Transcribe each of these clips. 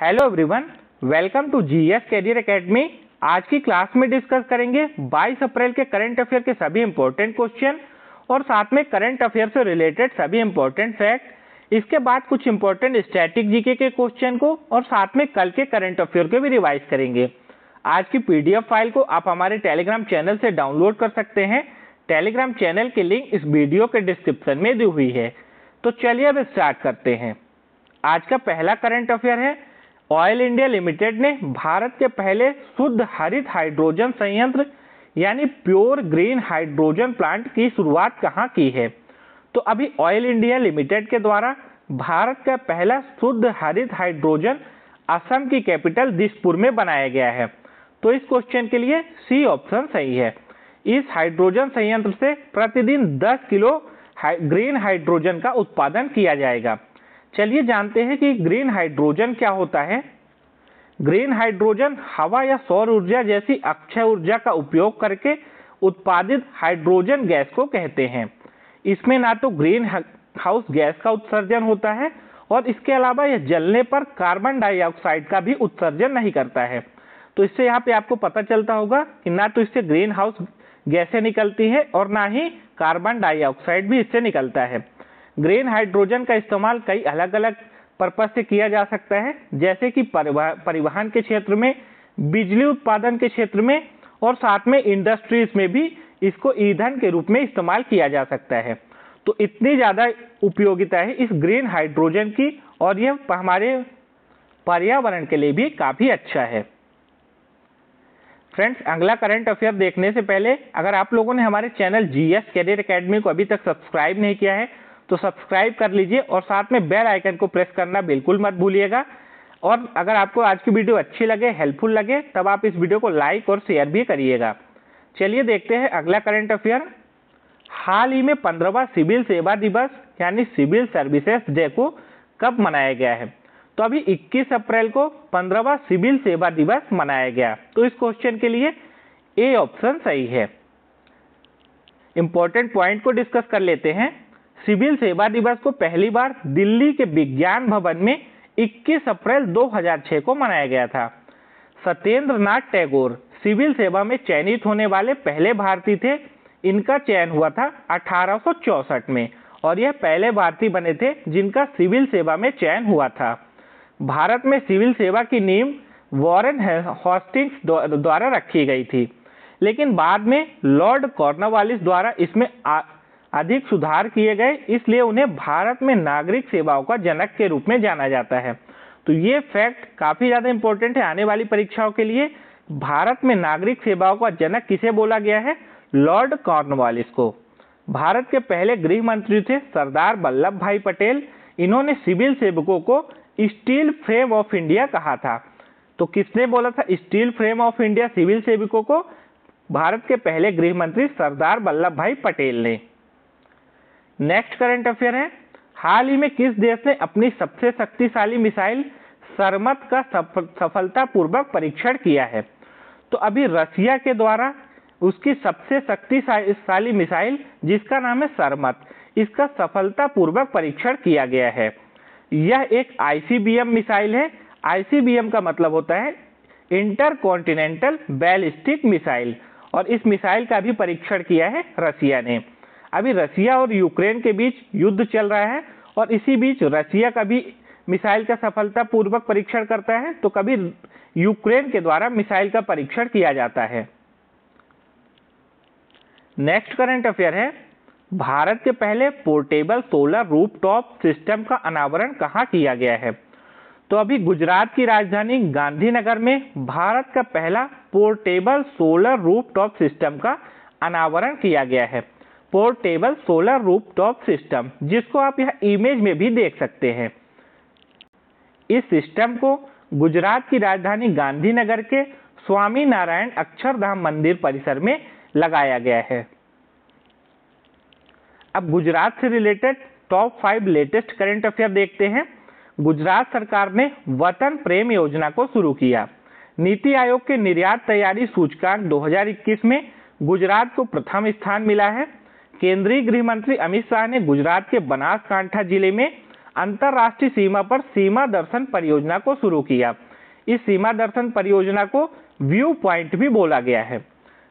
Hello everyone, welcome to GS career academy. आज की class में डिस्कस करेंगे 22 अप्रैल के करंट अफेयर के सभी इंपॉर्टेंट क्वेश्चन और साथ में करंट अफेयर से रिलेटेड सभी इंपॉर्टेंट फैक्ट। इसके बाद कुछ इंपॉर्टेंट स्टैटिक जीके के क्वेश्चन को और साथ में कल के करंट अफेयर को भी रिवाइज करेंगे। आज की पीडीएफ फाइल को आप हमारे टेलीग्राम चैनल से डाउनलोड कर सकते हैं। टेलीग्राम चैनल की लिंक इस वीडियो के डिस्क्रिप्शन में दी हुई है। तो चलिए अब स्टार्ट करते हैं। आज का पहला करंट अफेयर है, ऑयल इंडिया लिमिटेड ने भारत के पहले शुद्ध हरित हाइड्रोजन संयंत्र यानी प्योर ग्रीन हाइड्रोजन प्लांट की शुरुआत कहां की है। तो अभी ऑयल इंडिया लिमिटेड के द्वारा भारत का पहला शुद्ध हरित हाइड्रोजन असम की कैपिटल दिसपुर में बनाया गया है। तो इस क्वेश्चन के लिए सी ऑप्शन सही है। इस हाइड्रोजन संयंत्र से प्रतिदिन 10 किलो ग्रीन हाइड्रोजन का उत्पादन किया जाएगा। चलिए जानते हैं कि ग्रीन हाइड्रोजन क्या होता है। ग्रीन हाइड्रोजन हवा या सौर ऊर्जा जैसी अक्षय ऊर्जा का उपयोग करके उत्पादित हाइड्रोजन गैस को कहते हैं। इसमें ना तो ग्रीन हाउस गैस का उत्सर्जन होता है और इसके अलावा यह जलने पर कार्बन डाइऑक्साइड का भी उत्सर्जन नहीं करता है। तो इससे यहाँ पे आपको पता चलता होगा कि ना तो इससे ग्रीन हाउस गैसें निकलती है और ना ही कार्बन डाइऑक्साइड भी इससे निकलता है। ग्रीन हाइड्रोजन का इस्तेमाल कई अलग अलग पर्पज से किया जा सकता है, जैसे कि परिवहन के क्षेत्र में, बिजली उत्पादन के क्षेत्र में और साथ में इंडस्ट्रीज में भी इसको ईंधन के रूप में इस्तेमाल किया जा सकता है। तो इतनी ज़्यादा उपयोगिता है इस ग्रीन हाइड्रोजन की और यह हमारे पर्यावरण के लिए भी काफ़ी अच्छा है। फ्रेंड्स, अगला करंट अफेयर देखने से पहले अगर आप लोगों ने हमारे चैनल जीएस कैरियर एकेडमी को अभी तक सब्सक्राइब नहीं किया है तो सब्सक्राइब कर लीजिए और साथ में बेल आइकन को प्रेस करना बिल्कुल मत भूलिएगा। और अगर आपको आज की वीडियो अच्छी लगे, हेल्पफुल लगे, तब आप इस वीडियो को लाइक और शेयर भी करिएगा। चलिए देखते हैं अगला करंट अफेयर। हाल ही में 15वां सिविल सेवा दिवस यानी सिविल सर्विसेज डे को कब मनाया गया है। तो अभी 21 अप्रैल को 15वां सिविल सेवा दिवस मनाया गया। तो इस क्वेश्चन के लिए ए ऑप्शन सही है। इंपॉर्टेंट पॉइंट को डिस्कस कर लेते हैं। सिविल सेवा दिवस को पहली बार दिल्ली के विज्ञान भवन में 21 अप्रैल 2006 को मनाया गया था। सत्येंद्र नाथ टैगोर सिविल सेवा में चयनित होने वाले पहले भारतीय थे। इनका चयन हुआ था 1864 में और यह पहले भारतीय बने थे जिनका सिविल सेवा में चयन हुआ था। भारत में सिविल सेवा की नींव वॉरेन हेस्टिंग्स द्वारा रखी गई थी, लेकिन बाद में लॉर्ड कॉर्नवालिस द्वारा इसमें अधिक सुधार किए गए, इसलिए उन्हें भारत में नागरिक सेवाओं का जनक के रूप में जाना जाता है। तो ये फैक्ट काफी ज्यादा इंपॉर्टेंट है आने वाली परीक्षाओं के लिए। भारत में नागरिक सेवाओं का जनक किसे बोला गया है? लॉर्ड कॉर्नवालिस को। भारत के पहले गृह मंत्री थे सरदार वल्लभ भाई पटेल। इन्होंने सिविल सेवकों को स्टील फ्रेम ऑफ इंडिया कहा था। तो किसने बोला था steel frame of India civil सेवकों को? भारत के पहले गृह मंत्री सरदार वल्लभ भाई पटेल ने। नेक्स्ट करंट अफेयर है, हाल ही में किस देश ने अपनी सबसे शक्तिशाली मिसाइल सरमत का सफलतापूर्वक परीक्षण किया है। तो अभी रसिया के द्वारा उसकी सबसे शक्तिशाली मिसाइल जिसका नाम है सरमत, इसका सफलतापूर्वक परीक्षण किया गया है। यह एक आईसीबीएम मिसाइल है। आईसीबीएम का मतलब होता है इंटरकॉन्टिनेंटल बैलिस्टिक मिसाइल और इस मिसाइल का भी परीक्षण किया है रसिया ने। अभी रसिया और यूक्रेन के बीच युद्ध चल रहा है और इसी बीच रसिया का भी मिसाइल का सफलतापूर्वक परीक्षण करता है, तो कभी यूक्रेन के द्वारा मिसाइल का परीक्षण किया जाता है। नेक्स्ट करंट अफेयर है, भारत के पहले पोर्टेबल सोलर रूफटॉप सिस्टम का अनावरण कहाँ किया गया है। तो अभी गुजरात की राजधानी गांधीनगर में भारत का पहला पोर्टेबल सोलर रूफटॉप सिस्टम का अनावरण किया गया है। पोर्टेबल सोलर रूफटॉप सिस्टम, जिसको आप यह इमेज में भी देख सकते हैं। इस सिस्टम को गुजरात की राजधानी गांधीनगर के स्वामी नारायण अक्षरधाम मंदिर परिसर में लगाया गया है। अब गुजरात से related top 5 latest current affair देखते हैं। गुजरात सरकार ने वतन प्रेम योजना को शुरू किया। नीति आयोग के निर्यात तैयारी सूचकांक 2021 में गुजरात को प्रथम स्थान मिला है। केंद्रीय गृह मंत्री अमित शाह ने गुजरात के बनासकांठा जिले में अंतरराष्ट्रीय सीमा पर सीमा दर्शन परियोजना को शुरू किया। इस सीमा दर्शन परियोजना को व्यू पॉइंट भी बोला गया है।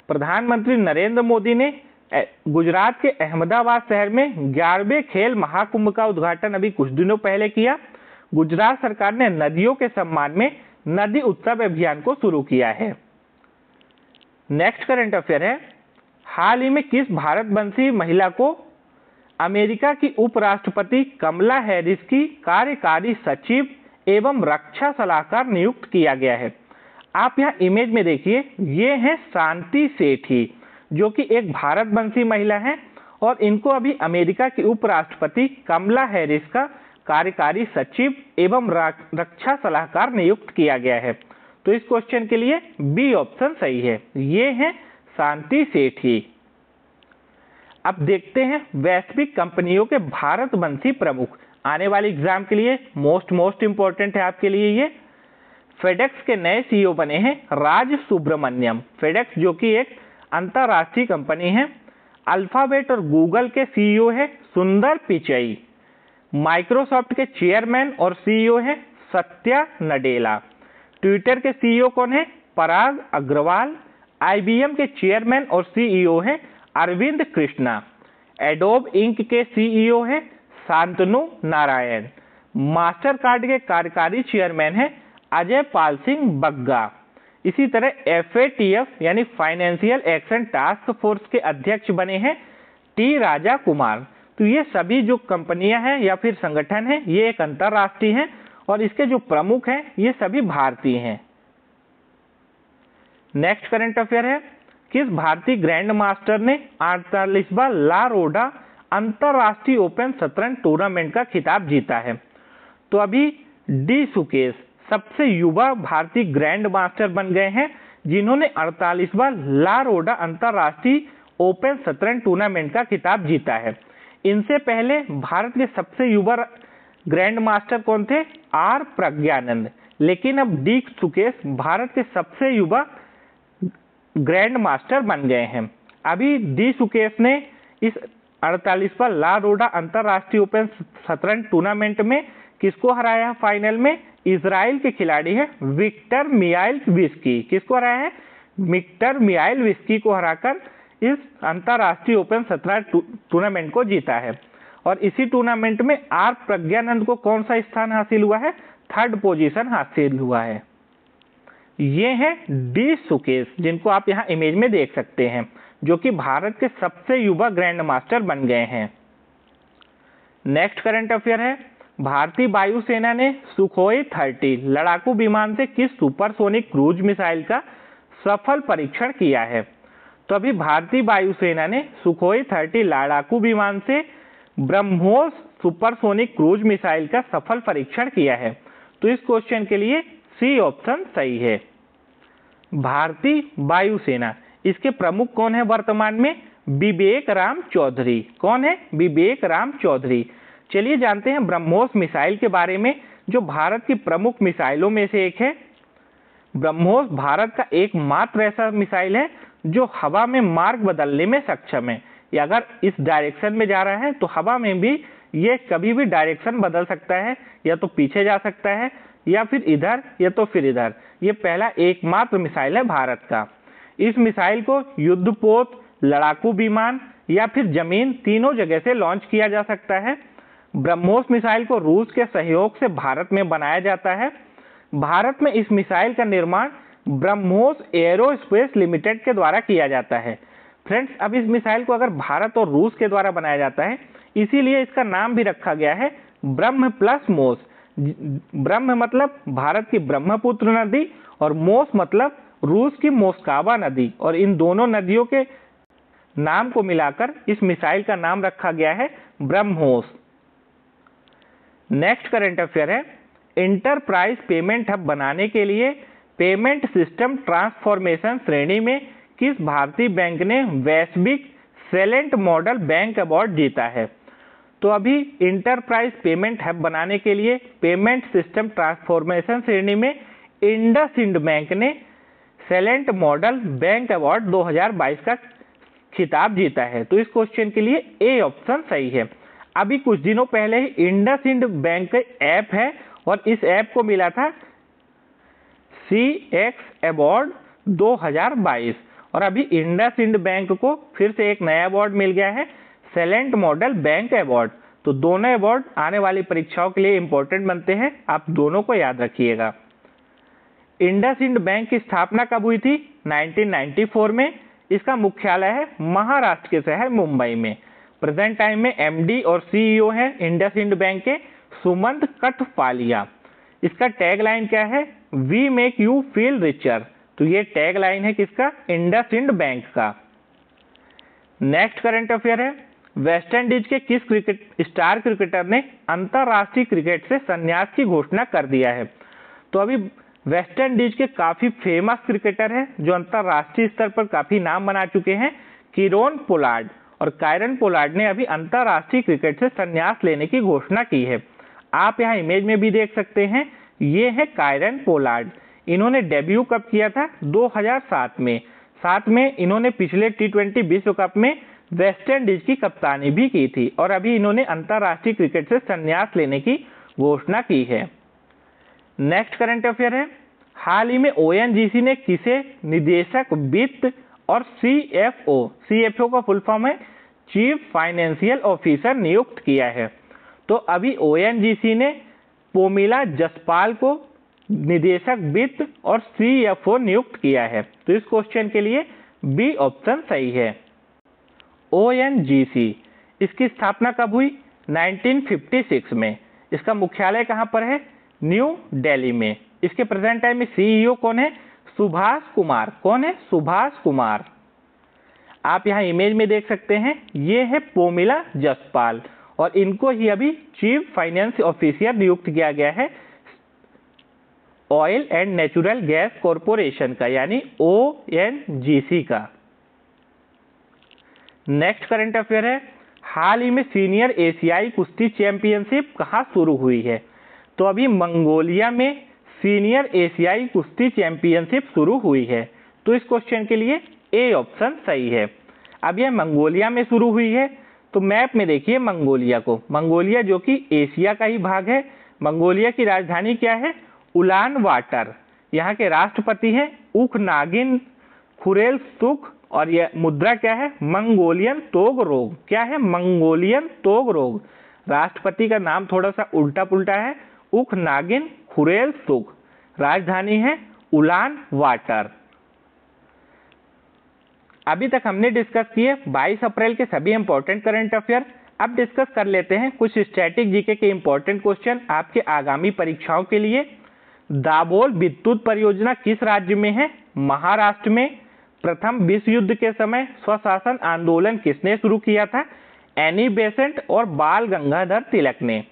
प्रधानमंत्री नरेंद्र मोदी ने गुजरात के अहमदाबाद शहर में 11वें खेल महाकुंभ का उद्घाटन अभी कुछ दिनों पहले किया। गुजरात सरकार ने नदियों के सम्मान में नदी उत्सव अभियान को शुरू किया है। नेक्स्ट करंट अफेयर है, हाल ही में किस भारतवंशी महिला को अमेरिका की उपराष्ट्रपति कमला हैरिस की कार्यकारी सचिव एवं रक्षा सलाहकार नियुक्त किया गया है? आप यहाँ इमेज में देखिए, ये हैं शांति सेठी, जो कि एक भारतवंशी महिला है और इनको अभी अमेरिका की उपराष्ट्रपति कमला हैरिस का कार्यकारी सचिव एवं रक्षा सलाहकार नियुक्त किया गया है। तो इस क्वेश्चन के लिए बी ऑप्शन सही है, ये हैं शांति सेठी। अब देखते हैं वैश्विक कंपनियों के भारतवंशी प्रमुख। आने वाले एग्जाम के लिए मोस्ट इंपॉर्टेंट है आपके लिए ये। फेडेक्स के नए सीईओ बने हैं राज सुब्रमण्यम। फेडेक्स जो कि एक अंतरराष्ट्रीय कंपनी है। अल्फाबेट और गूगल के सीईओ है सुंदर पिचई। माइक्रोसॉफ्ट के चेयरमैन और सीईओ है सत्या नडेला। ट्विटर के सीईओ कौन है? पराग अग्रवाल। आईबीएम के चेयरमैन और सीईओ है अरविंद कृष्णा। एडोब इंक के सीईओ है शांतनु नारायण। मास्टर कार्ड के कार्यकारी चेयरमैन है अजय पाल सिंह बग्गा। इसी तरह एफएटीएफ यानी फाइनेंशियल एक्शन टास्क फोर्स के अध्यक्ष बने हैं टी राजा कुमार। तो ये सभी जो कंपनियां हैं या फिर संगठन हैं, ये एक अंतरराष्ट्रीय हैं और इसके जो प्रमुख हैं ये सभी भारतीय हैं। नेक्स्ट करंट अफेयर है, किस भारतीय ग्रैंड मास्टर ने 48वां ला रोडा अंतरराष्ट्रीय ओपन शतरंज टूर्नामेंट का खिताब जीता है? तो अभी डी सुकेश सबसे युवा भारतीय ग्रैंड मास्टर बन गए हैं जिन्होंने 48वां ला रोडा अंतरराष्ट्रीय ओपन शतरंज टूर्नामेंट का खिताब जीता है। इनसे पहले भारत के सबसे युवा ग्रैंड मास्टर कौन थे? आर प्रज्ञानंद। लेकिन अब डी सुकेश भारत के सबसे युवा ग्रैंड मास्टर बन गए हैं। अभी डी सुकेश ने इस 48वां ला रोडा अंतरराष्ट्रीय ओपन शतरंज टूर्नामेंट में किसको हराया? फाइनल में इजराइल के खिलाड़ी है विक्टर मियाइलविस्की। किसको हराया है? विक्टर मियाइलविस्की को हराकर इस अंतरराष्ट्रीय ओपन शतरंज टूर्नामेंट को जीता है। और इसी टूर्नामेंट में आर प्रज्ञानंद को कौन सा स्थान हासिल हुआ है? 3rd पोजीशन हासिल हुआ है। ये हैं डी सुकेश, जिनको आप यहाँ इमेज में देख सकते हैं, जो कि भारत के सबसे युवा ग्रैंड मास्टर बन गए हैं। नेक्स्ट करंट अफेयर है, भारतीय वायुसेना ने सुखोई 30 लड़ाकू विमान से किस सुपरसोनिक क्रूज मिसाइल का सफल परीक्षण किया है? तो अभी भारतीय वायुसेना ने सुखोई 30 लड़ाकू विमान से ब्रह्मोस सुपरसोनिक क्रूज मिसाइल का सफल परीक्षण किया है। तो इस क्वेश्चन के लिए सी ऑप्शन सही है। भारतीय वायुसेना, इसके प्रमुख कौन है वर्तमान में? विवेक राम चौधरी। कौन है? विवेक राम चौधरी। चलिए जानते हैं ब्रह्मोस मिसाइल के बारे में, जो भारत की प्रमुख मिसाइलों में से एक है। ब्रह्मोस भारत का एकमात्र ऐसा मिसाइल है जो हवा में मार्ग बदलने में सक्षम है। या अगर इस डायरेक्शन में जा रहा है तो हवा में भी ये कभी भी डायरेक्शन बदल सकता है, या तो पीछे जा सकता है या फिर इधर या तो फिर इधर। ये पहला एकमात्र मिसाइल है भारत का। इस मिसाइल को युद्धपोत, लड़ाकू विमान या फिर जमीन, तीनों जगह से लॉन्च किया जा सकता है। ब्रह्मोस मिसाइल को रूस के सहयोग से भारत में बनाया जाता है। भारत में इस मिसाइल का निर्माण ब्रह्मोस एरोस्पेस लिमिटेड के द्वारा किया जाता है। फ्रेंड्स, अब इस मिसाइल को अगर भारत और रूस के द्वारा बनाया जाता है, इसीलिए इसका नाम भी रखा गया है ब्रह्म प्लस मोस। ब्रह्म मतलब भारत की ब्रह्मपुत्र नदी और मोस मतलब रूस की मोस्कावा नदी, और इन दोनों नदियों के नाम को मिलाकर इस मिसाइल का नाम रखा गया है ब्रह्मोस। नेक्स्ट करंट अफेयर है, इंटरप्राइज पेमेंट हब बनाने के लिए पेमेंट सिस्टम ट्रांसफॉर्मेशन श्रेणी में किस भारतीय बैंक ने वैश्विक सेलेंट मॉडल बैंक अवार्ड जीता है? तो अभी इंटरप्राइज पेमेंट हब बनाने के लिए पेमेंट सिस्टम ट्रांसफॉर्मेशन श्रेणी में इंडसइंड बैंक ने सेलेंट मॉडल बैंक अवार्ड 2022 का खिताब जीता है। तो इस क्वेश्चन के लिए ए ऑप्शन सही है। अभी कुछ दिनों पहले ही इंडसइंड बैंक का ऐप है और इस ऐप को मिला था CX अवार्ड 2022 और अभी इंडसइंड बैंक को फिर से एक नया अवार्ड मिल गया है सेलेंट मॉडल बैंक अवार्ड। तो दोनों अवार्ड आने वाली परीक्षाओं के लिए इंपॉर्टेंट बनते हैं, आप दोनों को याद रखिएगा। इंडसइंड बैंक की स्थापना कब हुई थी? 1994 में। इसका मुख्यालय है महाराष्ट्र के शहर मुंबई में। प्रेजेंट टाइम में MD और CEO हैं इंडसइंड बैंक के सुमंत कठपालिया। इसका टैग लाइन क्या है? We make you feel richer. तो ये टैग लाइन है किसका? इंडसइंड बैंक का। नेक्स्ट करंट अफेयर है, वेस्ट इंडीज के किस स्टार क्रिकेटर ने अंतरराष्ट्रीय क्रिकेट से संन्यास की घोषणा कर दिया है? तो अभी वेस्ट इंडीज के काफी फेमस क्रिकेटर हैं जो अंतरराष्ट्रीय स्तर पर काफी नाम बना चुके हैं, कीरोन पोलार्ड और कायरन पोलार्ड ने अभी अंतरराष्ट्रीय क्रिकेट से संन्यास लेने की घोषणा की है। आप यहाँ इमेज में भी देख सकते हैं, ये है कायरन पोलार्ड। इन्होंने डेब्यू कब किया था? 2007 में। साथ में इन्होंने पिछले T20 विश्व कप में वेस्ट इंडीज की कप्तानी भी की थी और अभी इन्होंने अंतरराष्ट्रीय क्रिकेट से संन्यास लेने की घोषणा की है। नेक्स्ट करंट अफेयर है, हाल ही में ONGC ने किसे निदेशक वित्त और CFO का फुल फॉर्म है चीफ फाइनेंशियल ऑफिसर नियुक्त किया है? तो अभी ONGC ने पोमिला जसपाल को निदेशक वित्त और CFO नियुक्त किया है। तो इस क्वेश्चन के लिए बी ऑप्शन सही है। ONGC इसकी स्थापना कब हुई? 1956 में। इसका मुख्यालय कहां पर है? न्यू दिल्ली में। इसके प्रेजेंट टाइम में CEO कौन है? सुभाष कुमार। कौन है? सुभाष कुमार। आप यहां इमेज में देख सकते हैं, ये है पोमिला जसपाल और इनको ही अभी चीफ फाइनेंस ऑफिसर नियुक्त किया गया है oil and natural gas corporation का, यानी ONGC का। नेक्स्ट करंट अफेयर है, हाल ही में सीनियर एशियाई कुश्ती चैंपियनशिप कहां शुरू हुई है? तो अभी मंगोलिया में सीनियर एशियाई कुश्ती चैंपियनशिप शुरू हुई है। तो इस क्वेश्चन के लिए ए ऑप्शन सही है। अब यह मंगोलिया में शुरू हुई है, तो मैप में देखिए मंगोलिया को। मंगोलिया जो कि एशिया का ही भाग है। मंगोलिया की राजधानी क्या है? Ulaanbaatar. यहाँ के राष्ट्रपति हैं उखनागिन खुरेलसुख और यह मुद्रा क्या है? मंगोलियन तोगरोग। क्या है? मंगोलियन तोगरोग। राष्ट्रपति का नाम थोड़ा सा उल्टा पुल्टा है, उखनागिन खुरेलसुख। राजधानी है उलान बाटर। अभी तक हमने डिस्कस किए 22 अप्रैल के सभी इंपॉर्टेंट करंट अफेयर। अब डिस्कस कर लेते हैं कुछ स्टैटिक जीके के इंपॉर्टेंट क्वेश्चन आपके आगामी परीक्षाओं के लिए। दाभोल विद्युत परियोजना किस राज्य में है? महाराष्ट्र में। प्रथम विश्व युद्ध के समय स्वशासन आंदोलन किसने शुरू किया था? एनी बेसेंट और बाल गंगाधर तिलक ने।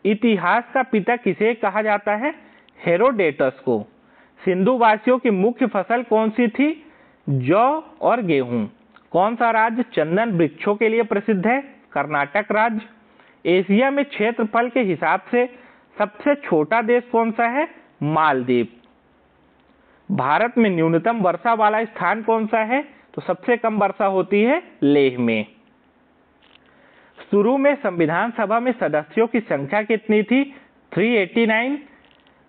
इतिहास का पिता किसे कहा जाता है? हेरोडेटस को। सिंधु वासियों की मुख्य फसल कौन सी थी? जौ और गेहूं। कौन सा राज्य चंदन वृक्षों के लिए प्रसिद्ध है? कर्नाटक राज्य। एशिया में क्षेत्रफल के हिसाब से सबसे छोटा देश कौन सा है? मालदीव। भारत में न्यूनतम वर्षा वाला स्थान कौन सा है? तो सबसे कम वर्षा होती है लेह में। शुरू में संविधान सभा में सदस्यों की संख्या कितनी थी? 389।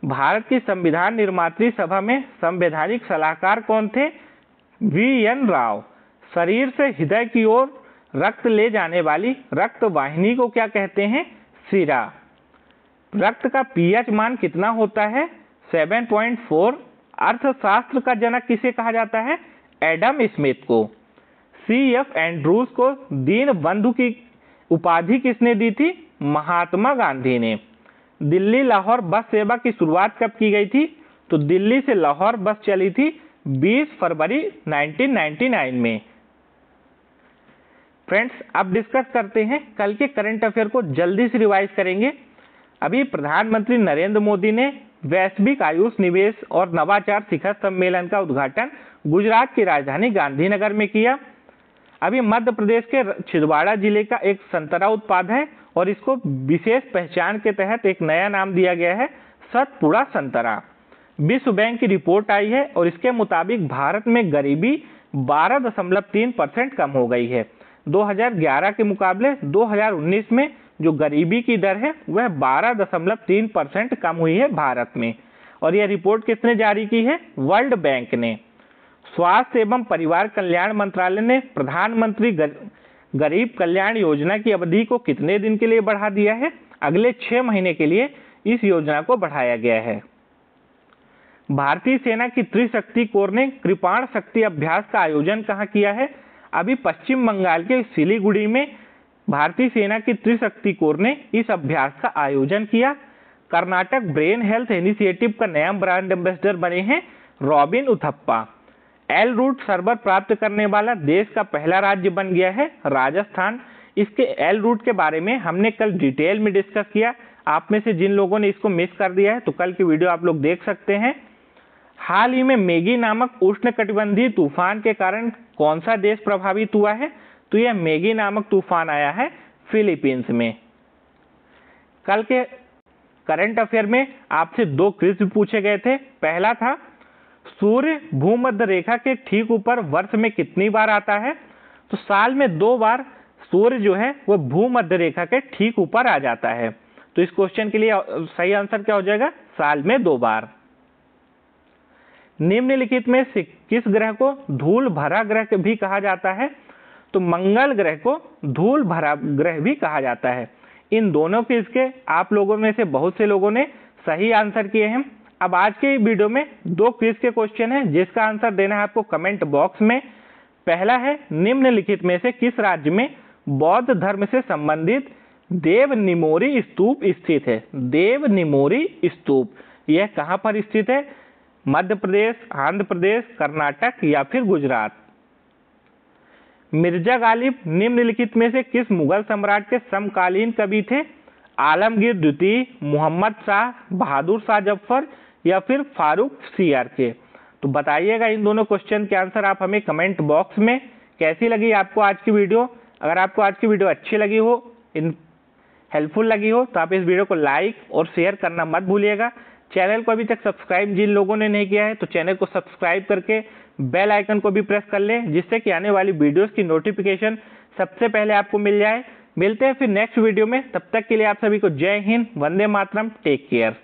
भारत की संविधान निर्मात्री सभा में संवैधानिक सलाहकार कौन थे? VN राव। शरीर से हृदय की ओर रक्त ले जाने वाली रक्त वाहिनी को क्या कहते हैं? शिरा। रक्त का pH मान कितना होता है? 7.4। अर्थशास्त्र का जनक किसे कहा जाता है? एडम स्मिथ को। CF एंड्रूज को दीनबंधु की उपाधि किसने दी थी? महात्मा गांधी ने। दिल्ली लाहौर बस सेवा की शुरुआत कब की गई थी? तो दिल्ली से लाहौर बस चली थी 20 फरवरी 1999 में। फ्रेंड्स, अब डिस्कस करते हैं कल के करंट अफेयर को, जल्दी से रिवाइज करेंगे। अभी प्रधानमंत्री नरेंद्र मोदी ने वैश्विक आयुष निवेश और नवाचार शिखर सम्मेलन का उद्घाटन गुजरात की राजधानी गांधीनगर में किया। अभी मध्य प्रदेश के छिंदवाड़ा जिले का एक संतरा उत्पाद है और इसको विशेष पहचान के तहत एक नया नाम दिया गया है सतपुड़ा संतरा। विश्व बैंक की रिपोर्ट आई है और इसके मुताबिक भारत में गरीबी 12.3% कम हो गई है। 2011 के मुकाबले 2019 में जो गरीबी की दर है वह 12.3% कम हुई है भारत में। और यह रिपोर्ट किसने जारी की है? वर्ल्ड बैंक ने। स्वास्थ्य एवं परिवार कल्याण मंत्रालय ने प्रधानमंत्री गरीब कल्याण योजना की अवधि को कितने दिन के लिए बढ़ा दिया है? अगले 6 महीने के लिए इस योजना को बढ़ाया गया है। भारतीय सेना की त्रिशक्ति कोर ने कृपाण शक्ति अभ्यास का आयोजन कहाँ किया है? अभी पश्चिम बंगाल के सिलीगुड़ी में भारतीय सेना की त्रिशक्ति कोर ने इस अभ्यास का आयोजन किया। कर्नाटक ब्रेन हेल्थ इनिशिएटिव का नया ब्रांड एम्बेसडर बने हैं Robin Uthappa. L root server प्राप्त करने वाला देश का पहला राज्य बन गया है राजस्थान। इसके एल रूट के बारे में हमने कल डिटेल में डिस्कस किया। आप में से जिन लोगों ने इसको मिस कर दिया है तो कल की वीडियो आप लोग देख सकते हैं। हाल ही में मैगी नामक उष्णकटिबंधीय तूफान के कारण कौन सा देश प्रभावित हुआ है? तो यह मैगी नामक तूफान आया है फिलीपींस में। कल के करंट अफेयर में आपसे 2 क्विज पूछे गए थे। पहला था सूर्य भूमध्य रेखा के ठीक ऊपर वर्ष में कितनी बार आता है? तो साल में 2 बार सूर्य जो है वह भूमध्य रेखा के ठीक ऊपर आ जाता है। तो इस क्वेश्चन के लिए सही आंसर क्या हो जाएगा? साल में 2 बार। निम्नलिखित में से किस ग्रह को धूल भरा ग्रह भी कहा जाता है? तो मंगल ग्रह को धूल भरा ग्रह भी कहा जाता है। इन दोनों क्विज के आप लोगों में से बहुत से लोगों ने सही आंसर किए हैं। अब आज के वीडियो में 2 क्विज के क्वेश्चन हैं जिसका आंसर देना है आपको कमेंट बॉक्स में। पहला है निम्नलिखित में से किस राज्य में बौद्ध धर्म से संबंधित देवनिमोरी स्तूप स्थित है? देवनिमोरी स्तूप यह कहां पर स्थित है? मध्य प्रदेश, आंध्र प्रदेश, कर्नाटक या फिर गुजरात। मिर्जा गालिब निम्नलिखित में से किस मुगल सम्राट के समकालीन कवि थे? आलमगीर द्वितीय, मोहम्मद शाह, बहादुर शाह जफर या फिर फारूक सीआरके। तो बताइएगा इन दोनों क्वेश्चन के आंसर आप हमें कमेंट बॉक्स में। कैसी लगी आपको आज की वीडियो? अगर आपको आज की वीडियो अच्छी लगी हो, हेल्पफुल लगी हो तो आप इस वीडियो को लाइक और शेयर करना मत भूलिएगा। चैनल को अभी तक सब्सक्राइब जिन लोगों ने नहीं किया है तो चैनल को सब्सक्राइब करके बेल आइकन को भी प्रेस कर लें, जिससे कि आने वाली वीडियोस की नोटिफिकेशन सबसे पहले आपको मिल जाए। मिलते हैं फिर नेक्स्ट वीडियो में, तब तक के लिए आप सभी को जय हिंद, वंदे मातरम, टेक केयर।